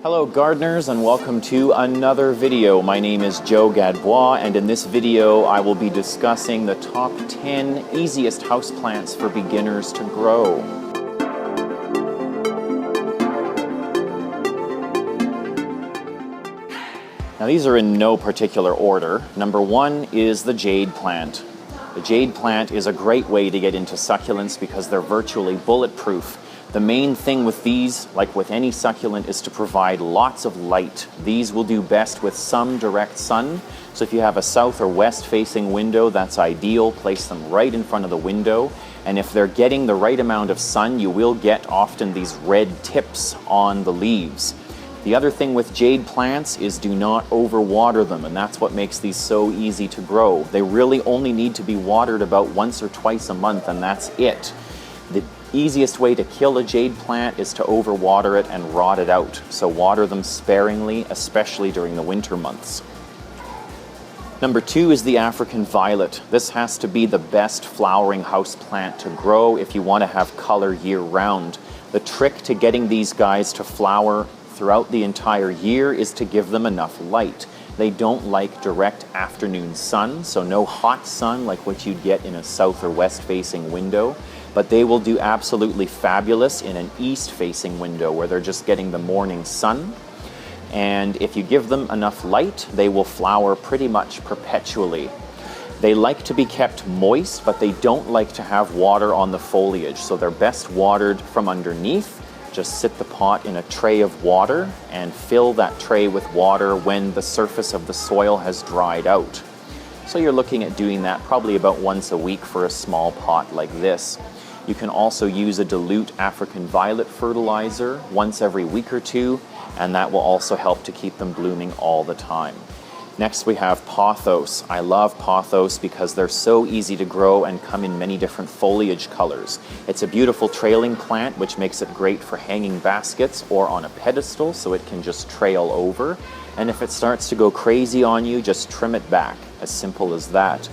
Hello gardeners and welcome to another video. My name is Joe Gadbois and in this video I will be discussing the top 10 easiest houseplants for beginners to grow. Now these are in no particular order. Number one is the jade plant. The jade plant is a great way to get into succulents because they're virtually bulletproof. The main thing with these, like with any succulent, is to provide lots of light. These will do best with some direct sun. So if you have a south or west facing window, that's ideal. Place them right in front of the window. And if they're getting the right amount of sun, you will get often these red tips on the leaves. The other thing with jade plants is do not overwater them, and that's what makes these so easy to grow. They really only need to be watered about once or twice a month, and that's it. The easiest way to kill a jade plant is to overwater it and rot it out. So water them sparingly, especially during the winter months. Number two is the African violet. This has to be the best flowering house plant to grow if you want to have color year-round. The trick to getting these guys to flower throughout the entire year is to give them enough light. They don't like direct afternoon sun, so no hot sun like what you'd get in a south or west facing window. But they will do absolutely fabulous in an east-facing window where they're just getting the morning sun. And if you give them enough light, they will flower pretty much perpetually. They like to be kept moist, but they don't like to have water on the foliage, so they're best watered from underneath. Just sit the pot in a tray of water and fill that tray with water when the surface of the soil has dried out. So you're looking at doing that probably about once a week for a small pot like this. You can also use a dilute African violet fertilizer once every week or two, and that will also help to keep them blooming all the time. Next we have Pothos. I love Pothos because they're so easy to grow and come in many different foliage colors. It's a beautiful trailing plant which makes it great for hanging baskets or on a pedestal so it can just trail over. And if it starts to go crazy on you, just trim it back. As simple as that.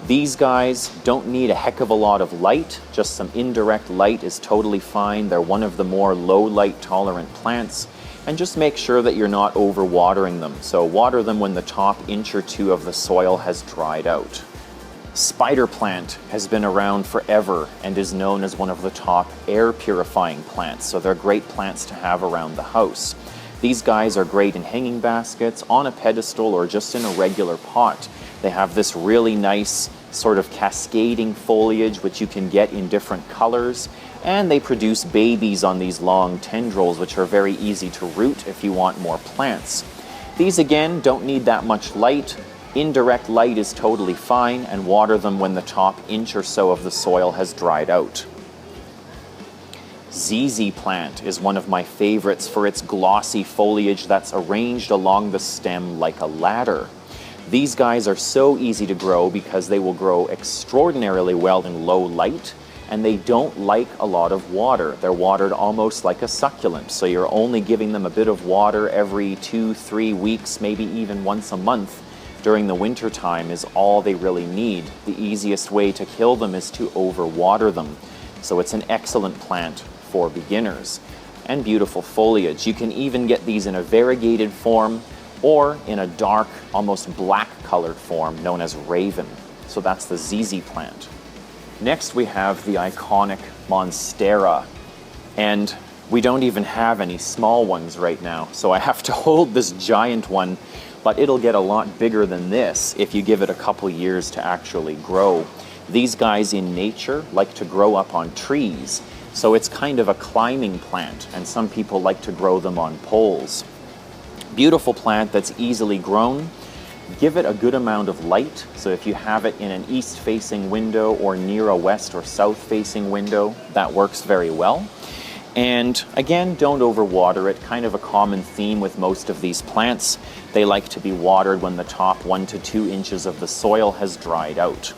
These guys don't need a heck of a lot of light, just some indirect light is totally fine. They're one of the more low light tolerant plants, and just make sure that you're not overwatering them. So water them when the top inch or two of the soil has dried out. Spider plant has been around forever and is known as one of the top air purifying plants, so they're great plants to have around the house. These guys are great in hanging baskets, on a pedestal, or just in a regular pot. They have this really nice sort of cascading foliage which you can get in different colors, and they produce babies on these long tendrils which are very easy to root if you want more plants. These again don't need that much light. Indirect light is totally fine, and water them when the top inch or so of the soil has dried out. ZZ plant is one of my favorites for its glossy foliage that's arranged along the stem like a ladder. These guys are so easy to grow because they will grow extraordinarily well in low light, and they don't like a lot of water. They're watered almost like a succulent, so you're only giving them a bit of water every 2-3 weeks, maybe even once a month. During the winter time is all they really need. The easiest way to kill them is to overwater them. So it's an excellent plant for beginners. And beautiful foliage. You can even get these in a variegated form or in a dark, almost black colored form known as raven. So that's the ZZ plant. Next we have the iconic Monstera. And we don't even have any small ones right now, so I have to hold this giant one, but it'll get a lot bigger than this if you give it a couple years to actually grow. These guys in nature like to grow up on trees, so it's kind of a climbing plant, and some people like to grow them on poles. Beautiful plant that's easily grown. Give it a good amount of light, so if you have it in an east-facing window or near a west or south-facing window, that works very well. And again, don't overwater it. Kind of a common theme with most of these plants. They like to be watered when the top 1 to 2 inches of the soil has dried out.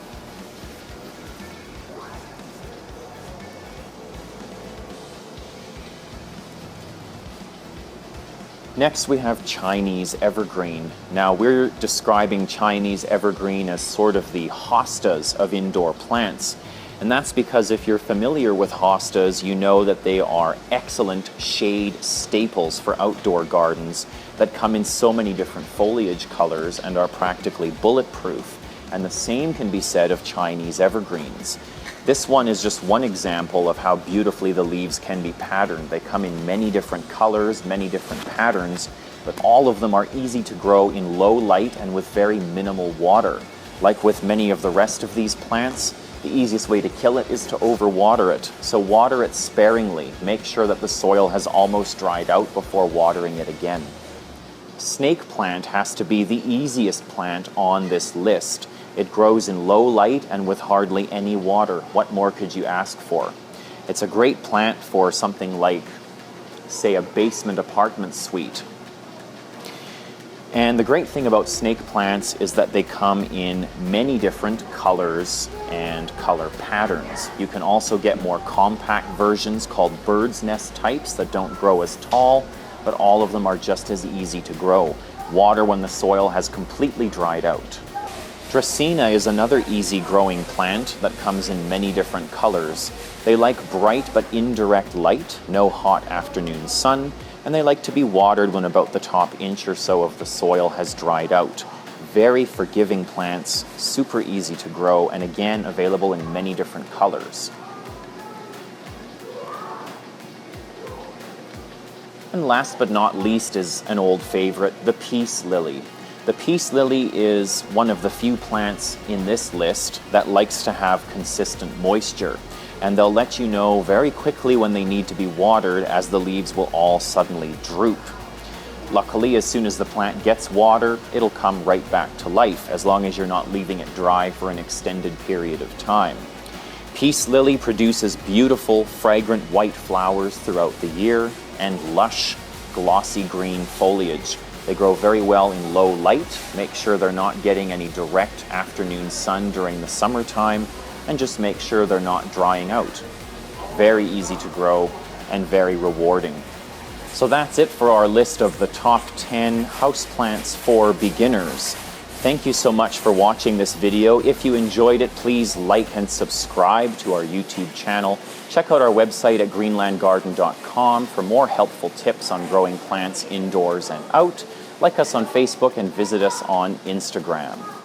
Next we have Chinese evergreen. Now we're describing Chinese evergreen as sort of the hostas of indoor plants. And that's because if you're familiar with hostas, you know that they are excellent shade staples for outdoor gardens that come in so many different foliage colors and are practically bulletproof. And the same can be said of Chinese evergreens. This one is just one example of how beautifully the leaves can be patterned. They come in many different colors, many different patterns, but all of them are easy to grow in low light and with very minimal water. Like with many of the rest of these plants, the easiest way to kill it is to overwater it. So water it sparingly. Make sure that the soil has almost dried out before watering it again. Snake plant has to be the easiest plant on this list. It grows in low light and with hardly any water. What more could you ask for? It's a great plant for something like, say, a basement apartment suite. And the great thing about snake plants is that they come in many different colors and color patterns. You can also get more compact versions called bird's nest types that don't grow as tall, but all of them are just as easy to grow. Water when the soil has completely dried out. Dracaena is another easy growing plant that comes in many different colors. They like bright but indirect light, no hot afternoon sun, and they like to be watered when about the top inch or so of the soil has dried out. Very forgiving plants, super easy to grow, and again available in many different colors. And last but not least is an old favorite, the peace lily. The peace lily is one of the few plants in this list that likes to have consistent moisture. And they'll let you know very quickly when they need to be watered, as the leaves will all suddenly droop. Luckily, as soon as the plant gets water, it'll come right back to life, as long as you're not leaving it dry for an extended period of time. Peace lily produces beautiful, fragrant white flowers throughout the year and lush, glossy green foliage. They grow very well in low light. Make sure they're not getting any direct afternoon sun during the summertime, and just make sure they're not drying out. Very easy to grow and very rewarding. So that's it for our list of the top 10 houseplants for beginners. Thank you so much for watching this video. If you enjoyed it, please like and subscribe to our YouTube channel. Check out our website at greenlandgarden.com for more helpful tips on growing plants indoors and out. Like us on Facebook and visit us on Instagram.